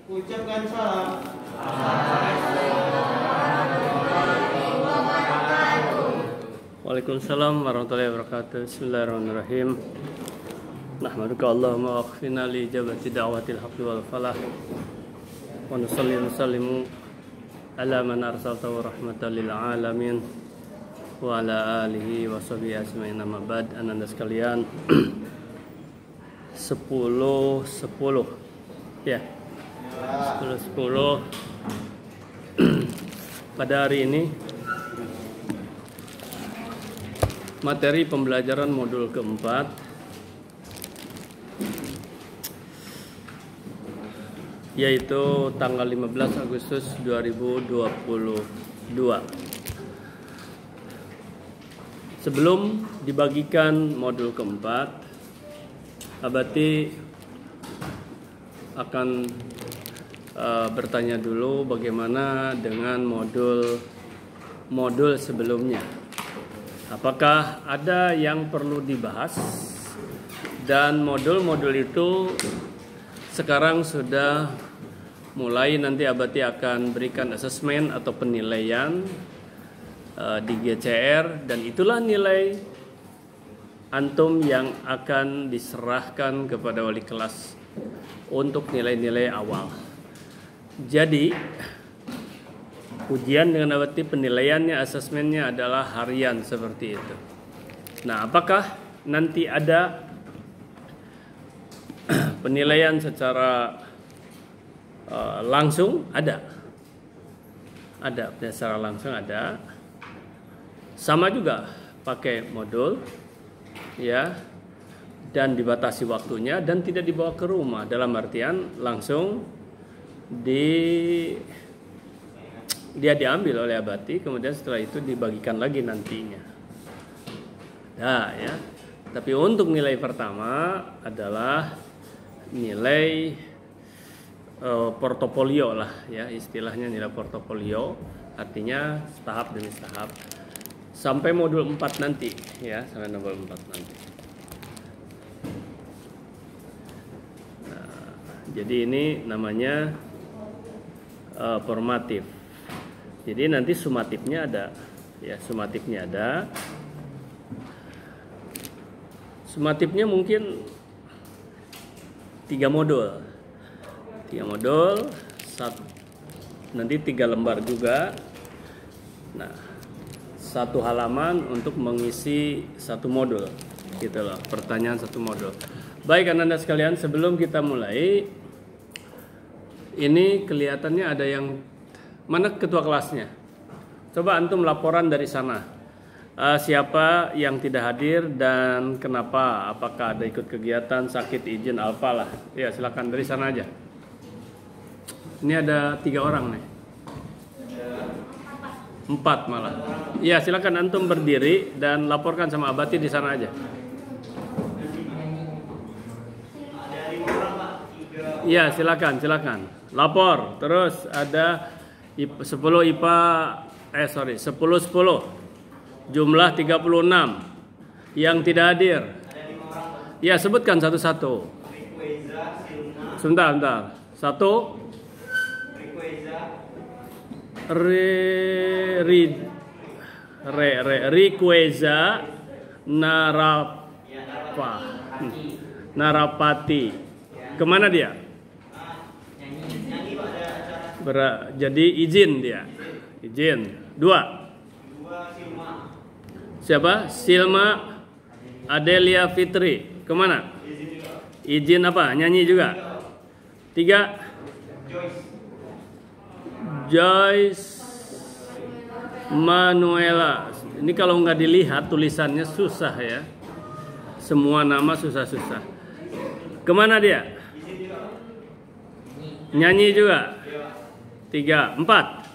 Ucapkan salam. Waalaikumsalam warahmatullahi wabarakatuh. Bismillahirrahmanirrahim. Nahmaduka Allahumma waghfirna li ijabati da'watil haqqi wal falah. Wa nusalli wa nusallimu ala man arsaltahu rahmatan lil alamin wa ala alihi wa sahbihi ajmain. Amma ba'd, ananda sekalian. 10 ya. 10 pada hari ini materi pembelajaran modul keempat yaitu tanggal 15 Agustus 2022. Sebelum dibagikan modul keempat, Abati akan bertanya dulu bagaimana dengan modul sebelumnya. Apakah ada yang perlu dibahas? Dan modul-modul itu sekarang sudah mulai, nanti Abati akan berikan asesmen atau penilaian di GCR, dan itulah nilai antum yang akan diserahkan kepada wali kelas untuk nilai-nilai awal. Jadi ujian dengan Abati penilaiannya, asesmennya adalah harian seperti itu. Nah, apakah nanti ada penilaian secara langsung? Ada secara langsung ada. Sama juga pakai modul, ya, dan dibatasi waktunya dan tidak dibawa ke rumah, dalam artian langsung dia diambil oleh Abati, kemudian setelah itu dibagikan lagi nantinya. Nah, ya. Tapi untuk nilai pertama adalah nilai portofolio lah, ya, istilahnya nilai portofolio, artinya tahap demi tahap sampai modul 4 nanti, ya, sampai modul 4 nanti. Nah, jadi ini namanya formatif. Jadi nanti sumatifnya ada, ya, sumatifnya ada. Sumatifnya mungkin 3 modul, nanti 3 lembar juga. Nah, 1 halaman untuk mengisi 1 modul, gitu loh, pertanyaan 1 modul. Baik, Anda sekalian, sebelum kita mulai, ini kelihatannya ada yang mana ketua kelasnya? Coba antum laporan dari sana. Siapa yang tidak hadir dan kenapa? Apakah ada ikut kegiatan, sakit, izin, apalah? Ya, silakan dari sana aja. Ini ada 3 orang nih. 4 malah. Ya, silakan antum berdiri dan laporkan sama Abati di sana aja. Ya, silakan. Lapor. Terus ada 10 jumlah 36 yang tidak hadir. Ya, sebutkan satu-satu. Sebentar. 1 Rikweza Narapati. Kemana dia? Jadi izin dia. Izin. 2. Siapa? Silma Adelia Fitri. Kemana? Izin apa? Nyanyi juga. 3. Joyce Manuela. Ini kalau nggak dilihat tulisannya susah, ya. Semua nama susah-susah. Kemana dia? Nyanyi juga. 3. 4.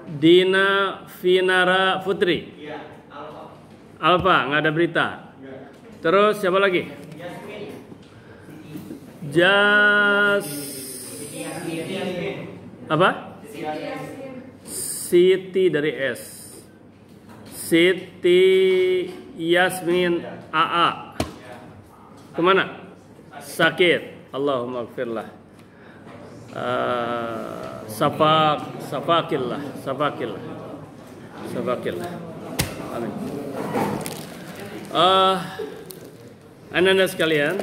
Dina Vinara Putri. Alfa, nggak ada berita. Terus siapa lagi? Siti dari S. Siti Yasmin AA. Kemana? Sakit. Allahumma gfirlah. Safakillah. Amin. Anda sekalian,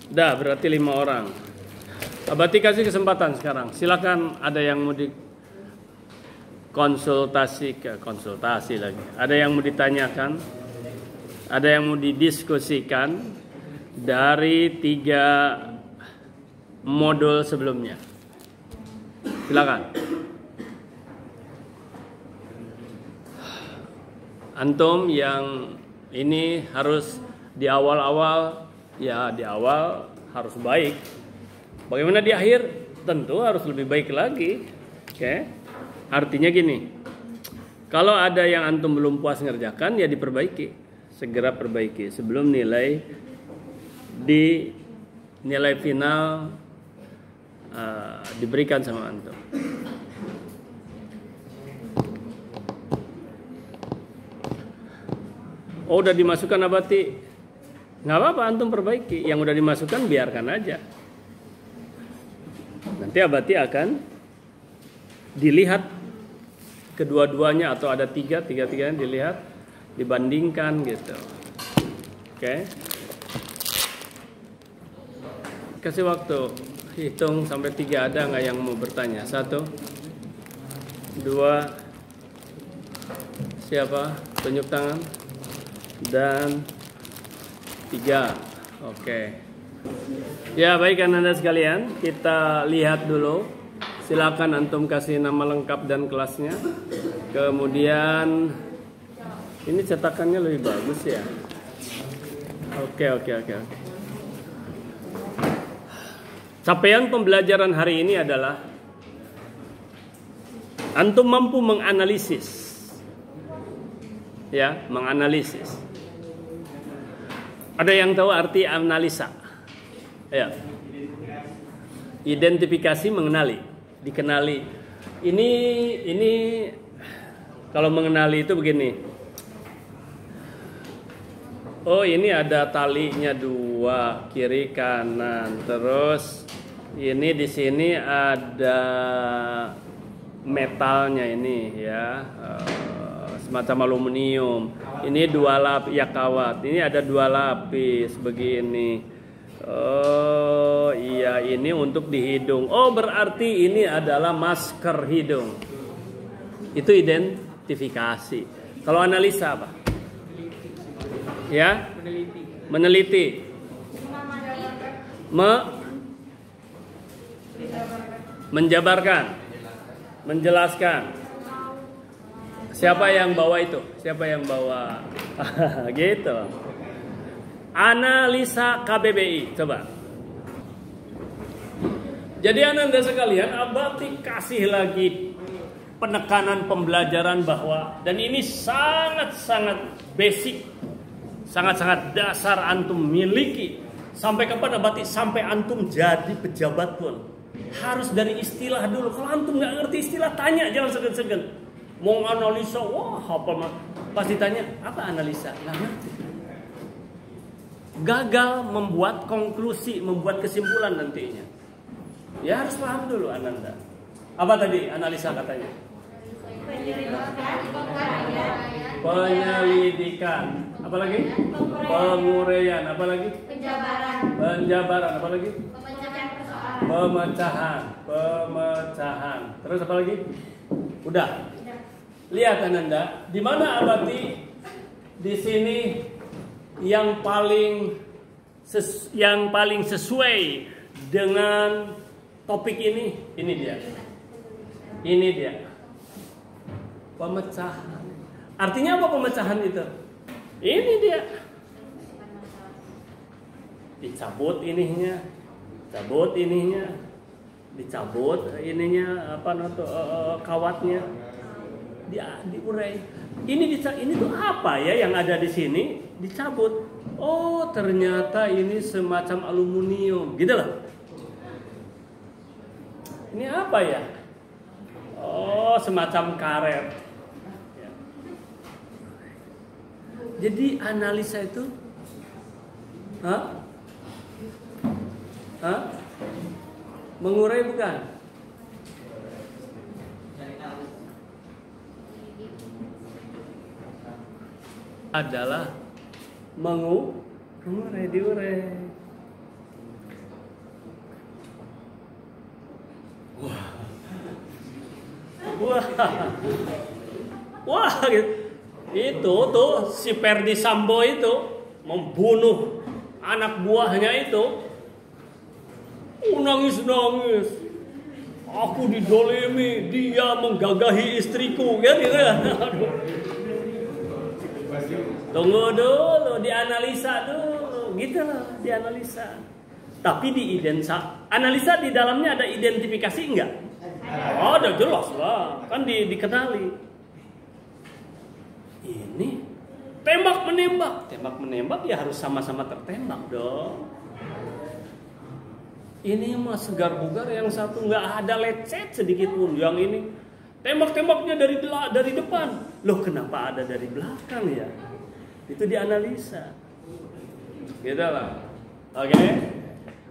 dah berarti 5 orang. Abati kasih kesempatan sekarang. Silakan, ada yang mau konsultasi lagi. Ada yang mau ditanyakan, ada yang mau didiskusikan dari 3 modul sebelumnya. Silakan. Antum yang ini harus di awal-awal, ya di awal harus baik. Bagaimana di akhir? Tentu harus lebih baik lagi. Oke. Artinya gini, kalau ada yang antum belum puas ngerjakan, ya diperbaiki. Segera perbaiki sebelum nilai final diberikan sama antum. Oh, udah dimasukkan Abati, nggak apa-apa, antum perbaiki. Yang udah dimasukkan biarkan aja. Nanti Abati akan dilihat kedua-duanya, atau ada tiga-tiganya dilihat, dibandingkan gitu. Oke. Kasih waktu, hitung sampai 3. Ada nggak yang mau bertanya? 1, 2, siapa? Tunjuk tangan. Dan 3. Oke. Ya, baik Anda sekalian, kita lihat dulu. Silakan antum kasih nama lengkap dan kelasnya. Kemudian ini cetakannya lebih bagus ya. Oke. Capaian pembelajaran hari ini adalah antum mampu menganalisis. Ya, menganalisis. Ada yang tahu arti analisa? Ya. Identifikasi, mengenali, dikenali. Ini kalau mengenali itu begini. Oh, ini ada talinya 2, kiri kanan. Terus ini di sini ada metalnya ini ya. Semacam aluminium. Ini 2 lapis ya kawat. Ini ada 2 lapis begini. Oh iya, ini untuk di hidung. Oh, berarti ini adalah masker hidung. Itu identifikasi. Kalau analisa apa? Ya? Meneliti. Menjabarkan. Menjelaskan. Siapa yang bawa itu? Siapa yang bawa? Gitu. Analisa KBBI. Coba. Jadi Anda sekalian, Abati kasih lagi penekanan pembelajaran bahwa, dan ini sangat-sangat basic, sangat-sangat dasar antum miliki. Sampai kapan Abati? Sampai antum jadi pejabat pun. Harus dari istilah dulu. Kalau antum nggak ngerti istilah, tanya, jangan segan-segan. Mau analisa, wah apa mah? Pas ditanya, apa analisa? Nggak ngerti. Gagal membuat konklusi, membuat kesimpulan nantinya. Ya harus paham dulu Ananda. Apa tadi analisa katanya? Penyelidikan. Apa lagi? Penguraian. Apa lagi? Penjabaran. Apa lagi? Pemecahan. Terus apa lagi? Udah. Lihat Ananda, di mana Abati di sini yang paling sesuai dengan topik ini dia. Ini dia. Pemecahan. Artinya apa pemecahan itu? Ini dia. Dicabut ininya, dicabut ininya kawatnya. Diurai. Ini tuh apa ya yang ada di sini? Dicabut. Oh, ternyata ini semacam aluminium, gitu loh. Ini apa ya? Oh, semacam karet. Ya. Jadi analisa itu, Mengurai bukan? Adalah mengurai, diurai. Wah, itu tuh si Ferdi Sambo itu membunuh anak buahnya itu. Nangis. Aku didolimi, dia menggagahi istriku, kan gitu ya. Tunggu dulu, dianalisa dulu, gitulah, dianalisa. Tapi analisa di dalamnya ada identifikasi enggak? Oh, ada jelas lah, kan dikenali. Ini tembak menembak ya harus sama-sama tertembak dong. Ini mah segar bugar, yang satu nggak ada lecet sedikit pun, yang ini tembak-tembaknya dari depan. Loh, kenapa ada dari belakang ya? Itu dianalisa. Gitu lah.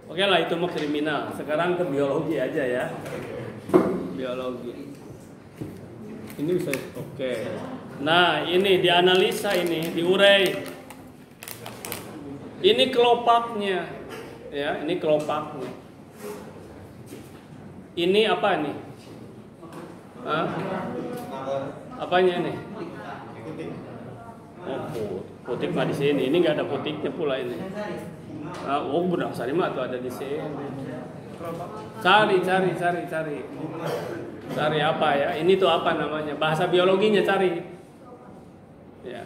Oke lah, itu mah kriminal. Sekarang ke biologi aja ya. Biologi. Ini bisa oke. Nah, ini dianalisa, ini diurai. Ini kelopaknya. Ya, ini kelopaknya. Ini apa nih? Hah? Apanya nih? Oh, putik mah di sini. Ini nggak ada putiknya pula ini. Oh, benang sari mah tuh ada di sini. Cari. Cari apa ya? Ini tuh apa namanya? Bahasa biologinya cari. Ya.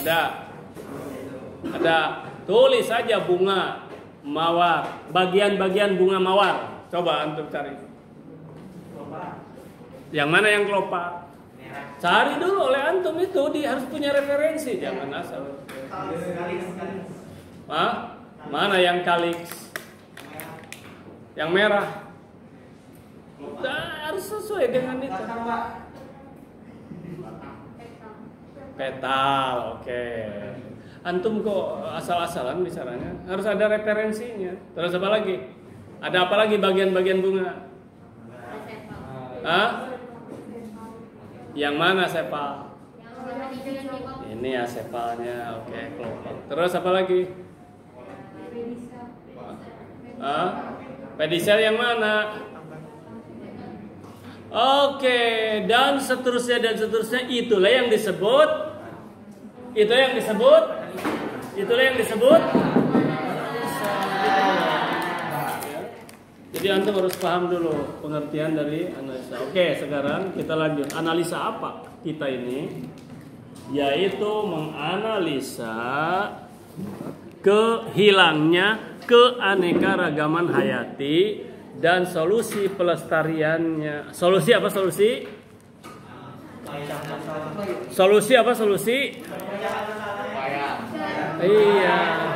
Ada. Tulis saja bunga mawar. Bagian-bagian bunga mawar. Coba antum cari. Yang mana yang kelopak? Cari dulu oleh antum itu, harus punya referensi, jangan asal. Mana yang kaliks? Yang merah. Harus sesuai dengan itu. Petal, oke. Antum kok asal-asalan bicaranya? Harus ada referensinya. Terus apa lagi? Ada apa lagi bagian-bagian bunga? Yang mana sepal? Ini ya sepalnya, oke, kelopak. Terus apa lagi? Pedicel yang mana? Oke, dan seterusnya. Itulah yang disebut. Jadi antum harus paham dulu pengertian dari analisa. Oke, sekarang kita lanjut. Analisa apa kita ini? Yaitu menganalisa kehilangnya keanekaragaman hayati dan solusi pelestariannya. Solusi apa solusi? Solusi apa solusi? Iya.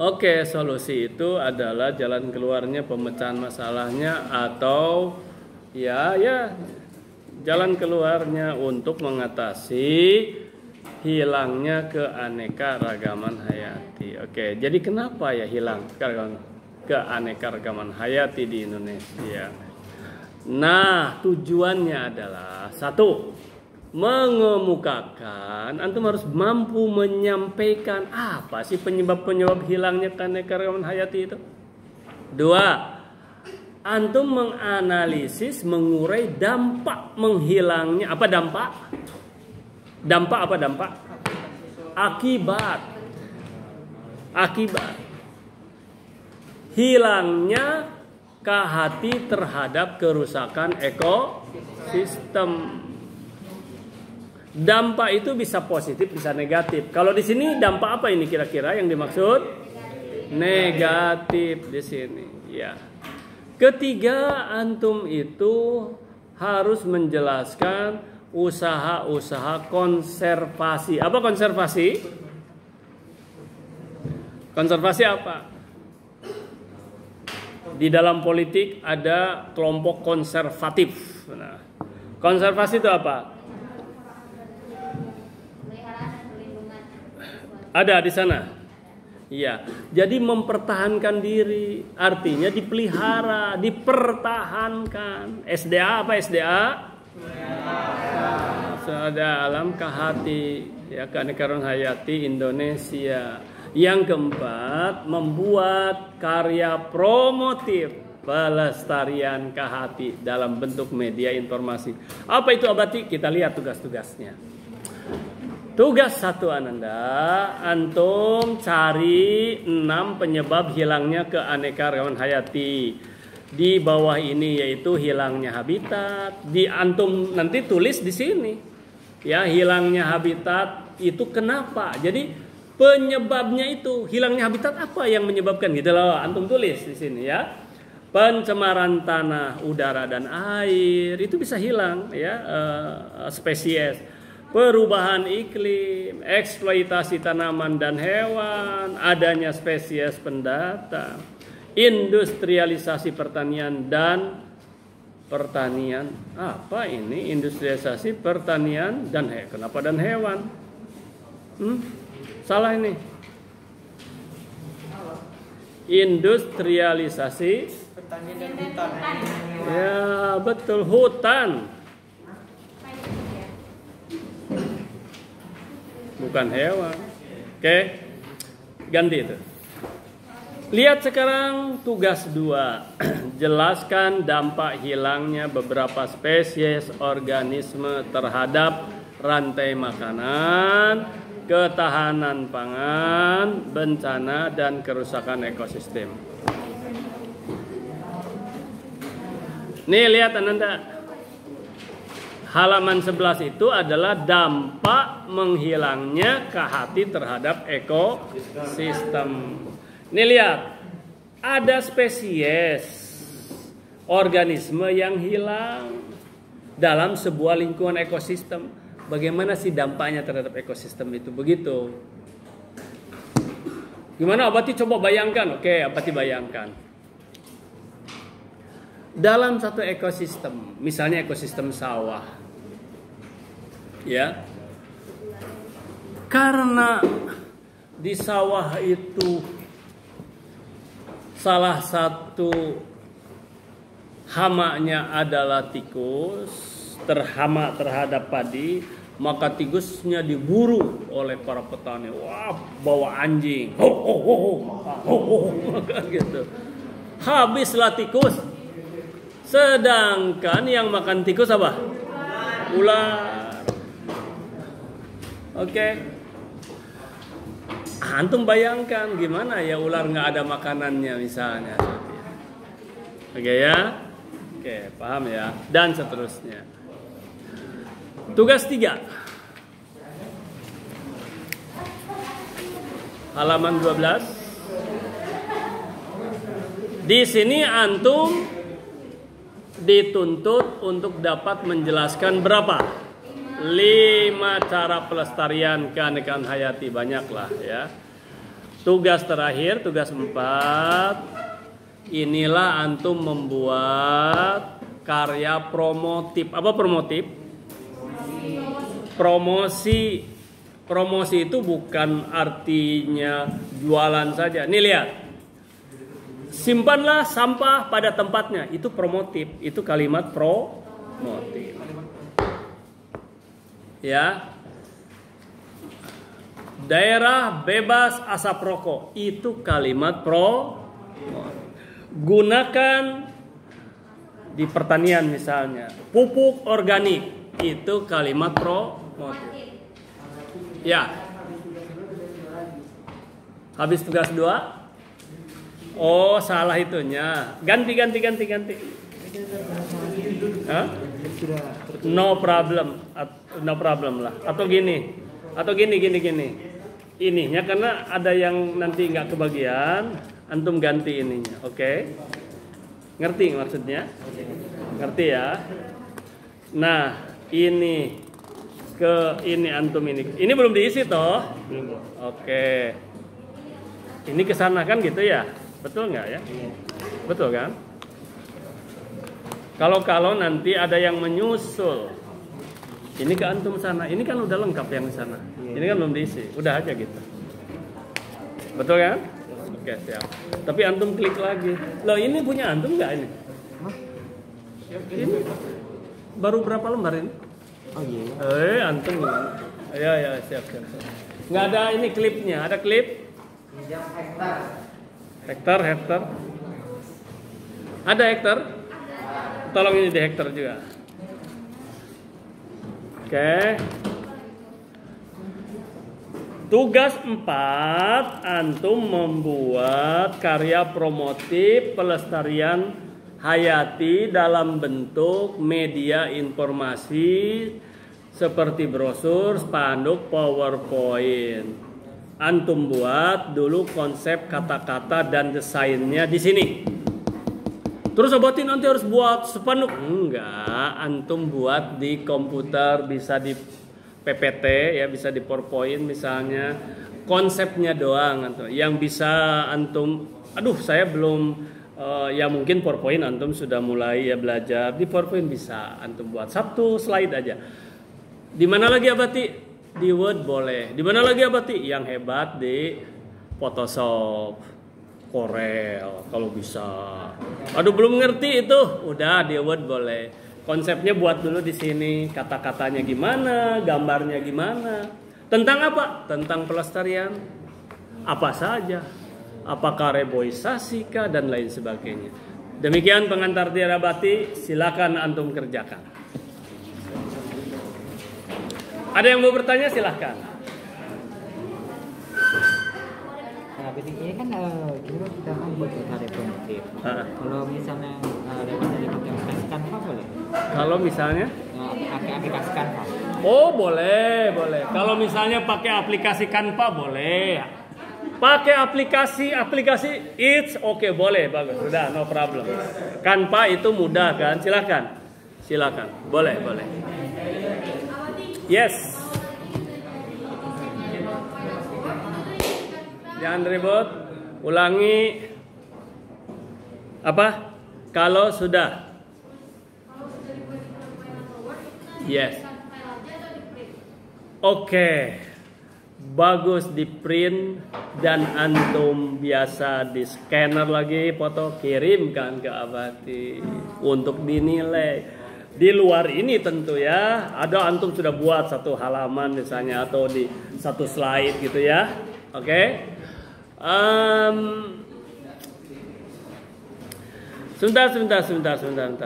Oke, solusi itu adalah jalan keluarnya pemecahan masalahnya atau ya jalan keluarnya untuk mengatasi hilangnya keanekaragaman hayati. Oke, jadi kenapa ya hilang keanekaragaman hayati di Indonesia? Nah, tujuannya adalah satu, mengemukakan, antum harus mampu menyampaikan apa sih penyebab hilangnya keanekaragaman hayati itu. Dua, antum menganalisis, mengurai dampak menghilangnya. Apa dampak? Akibat hilangnya KHT terhadap kerusakan ekosistem. Dampak itu bisa positif, bisa negatif. Kalau di sini dampak apa ini kira-kira yang dimaksud? Negatif di sini. Ya. Ketiga, antum itu harus menjelaskan usaha-usaha konservasi. Apa konservasi? Konservasi apa? Di dalam politik ada kelompok konservatif. Nah, konservasi itu apa? Ada di sana. Iya, jadi mempertahankan diri, artinya dipelihara, dipertahankan. SDA apa SDA? Sada alam kahati, ya, keanekaragaman hayati Indonesia. Yang keempat, membuat karya promotif pelestarian kahati dalam bentuk media informasi. Apa itu Abati? Kita lihat tugas-tugasnya. Tugas 1 Ananda, antum cari 6 penyebab hilangnya keanekaragaman hayati. Di bawah ini yaitu hilangnya habitat. Di antum nanti tulis di sini. Ya, hilangnya habitat itu kenapa? Jadi penyebabnya itu hilangnya habitat apa yang menyebabkan gitu loh. Antum tulis di sini ya. Pencemaran tanah, udara dan air itu bisa hilang ya, spesies. Perubahan iklim, eksploitasi tanaman dan hewan, adanya spesies pendatang, industrialisasi pertanian dan pertanian. Apa ini industrialisasi pertanian dan hewan? Kenapa dan hewan? Salah ini. Industrialisasi pertanian dan hutan. Ya, betul, hutan. Bukan hewan. Oke, ganti itu. Lihat sekarang tugas 2. Jelaskan dampak hilangnya beberapa spesies organisme terhadap rantai makanan, ketahanan pangan, bencana dan kerusakan ekosistem. Nih lihat Ananda. Halaman 11 itu adalah dampak menghilangnya kahati terhadap ekosistem. Ini lihat, ada spesies organisme yang hilang dalam sebuah lingkungan ekosistem. Bagaimana sih dampaknya terhadap ekosistem itu? Begitu. Gimana Abati coba bayangkan? Oke, Abati bayangkan. Dalam satu ekosistem, misalnya ekosistem sawah. Ya, karena di sawah itu salah satu hamanya adalah tikus, terhama terhadap padi, maka tikusnya diburu oleh para petani. Wah, bawa anjing, gitu. Habislah tikus. Sedangkan yang makan tikus apa? Ular. Oke, antum bayangkan gimana ya ular nggak ada makanannya misalnya. Oke ya, oke paham ya, dan seterusnya. Tugas 3, halaman 12. Di sini antum dituntut untuk dapat menjelaskan berapa? 5 cara pelestarian keanekaragaman hayati. Banyaklah ya. Tugas terakhir, tugas 4. Inilah antum membuat karya promotif. Apa promotif? Promosi. Promosi itu bukan artinya jualan saja. Nih lihat. Simpanlah sampah pada tempatnya. Itu promotif. Itu kalimat promotif. Ya, daerah bebas asap rokok itu kalimat gunakan di pertanian misalnya pupuk organik itu kalimat promotif. Ya, habis tugas 2. Oh salah itunya, ganti. Hah? No problem lah. Atau gini. Ininya karena ada yang nanti nggak kebagian, antum ganti ininya. Oke? Ngerti maksudnya? Ngerti ya? Nah, ini antum ini. Ini belum diisi toh? Oke. Ini kesana kan gitu ya? Betul nggak ya? Betul kan? Kalau nanti ada yang menyusul, ini ke antum sana, ini kan udah lengkap yang di sana, ini kan belum diisi, udah aja gitu. Betul kan? Oke, siap. Tapi antum klik lagi. Loh, ini punya antum nggak ini? Ini baru berapa lembar ini? Oh iya. Antum gimana? Ya, siap. Nggak ada ini klipnya. Ada klip? Hektar. Ada hektar? Tolong ini di hektar juga. Oke. Tugas 4, antum membuat karya promotif pelestarian hayati dalam bentuk media informasi seperti brosur, spanduk, PowerPoint. Antum buat dulu konsep kata-kata dan desainnya di sini. Terus Abati nanti harus buat spanduk? Enggak, antum buat di komputer, bisa di PPT ya, bisa di PowerPoint misalnya, konsepnya doang antum. Yang bisa antum, saya belum ya mungkin PowerPoint antum sudah mulai ya belajar di PowerPoint, bisa antum buat satu slide aja. Di mana lagi Abati? Di Word boleh. Di mana lagi Abati? Yang hebat di Photoshop, Corel kalau bisa. Belum ngerti itu, udah di Word boleh. Konsepnya buat dulu di sini, kata-katanya gimana, gambarnya gimana. Tentang apa? Tentang pelestarian apa saja. Apakah reboisasi kah dan lain sebagainya. Demikian pengantar Tiara Abati, silakan antum kerjakan. Ada yang mau bertanya silahkan. Ini kan kita kan buat karya promotif. Kalau misalnya bisa dipakai aplikasi Canva boleh? Kalau misalnya pakai aplikasi Canva. Oh boleh. Kalau misalnya pakai aplikasi Canva boleh. Pakai aplikasi it's okay, boleh, bagus. Sudah, no problem. Canva itu mudah kan? Silakan. Boleh. Yes. Jangan ribut. Ulangi. Apa? Kalau sudah. Yes. Oke. Bagus di print dan antum biasa di scanner lagi foto, kirimkan ke Abati untuk dinilai. Di luar ini tentu ya, ada antum sudah buat satu halaman misalnya atau di satu slide gitu ya. Oke. Sebentar.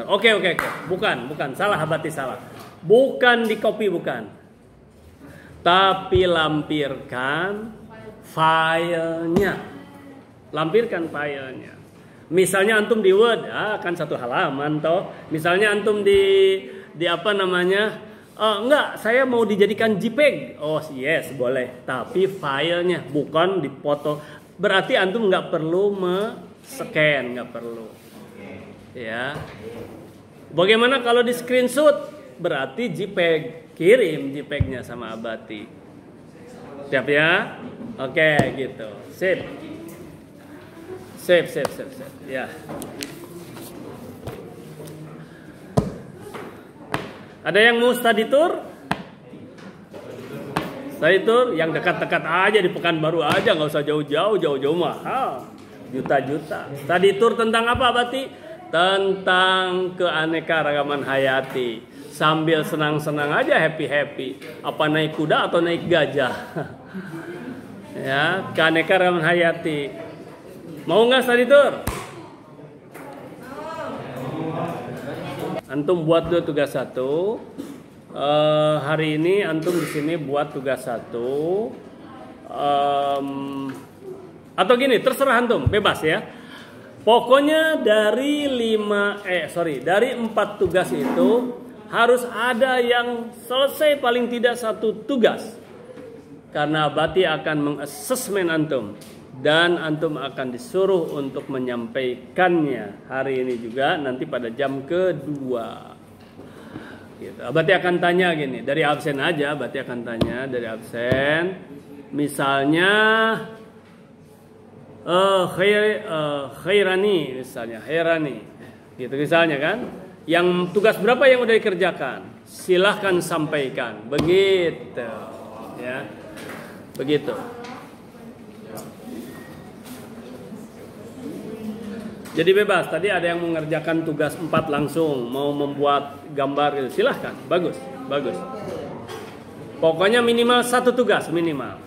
Oke. Bukan. Salah Abati, salah. Bukan di copy, bukan. Tapi lampirkan filenya. Misalnya antum di Word, kan satu halaman toh. Misalnya antum di apa namanya? Enggak, saya mau dijadikan JPEG. Oh yes, boleh. Tapi filenya bukan di foto. Berarti antum nggak perlu scan, nggak perlu. Ya. Bagaimana kalau di screenshot? Berarti JPEG. Kirim JPEG-nya sama Abati. Siap ya? Oke, gitu. Sip. Ya. Ada yang mau study tour? Study tour yang dekat-dekat aja di Pekanbaru aja, nggak usah jauh-jauh mahal. Juta-juta. Study tour tentang apa, Abati? Tentang keanekaragaman hayati. Sambil senang-senang aja, happy. Apa naik kuda atau naik gajah? Ya, keanekaragaman hayati. Mau nggak study tour? Antum buat dulu tugas 1. Hari ini antum di sini buat tugas 1. Atau gini, terserah antum, bebas ya. Pokoknya dari 4 tugas itu harus ada yang selesai paling tidak 1 tugas. Karena Abati akan mengassesmen antum. Dan antum akan disuruh untuk menyampaikannya hari ini juga, nanti pada jam kedua. Gitu. Abati akan tanya gini, dari absen aja Abati akan tanya dari absen. Misalnya Khairani misalnya, gitu misalnya kan. Yang tugas berapa yang udah dikerjakan? Silahkan sampaikan. Begitu. Ya. Begitu. Jadi bebas. Tadi ada yang mengerjakan tugas 4 langsung, mau membuat gambar gitu. Silahkan, bagus, bagus. Pokoknya minimal 1 tugas minimal.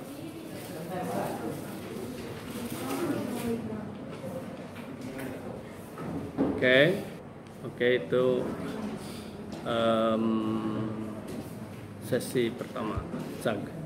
Oke, itu sesi pertama. Zag.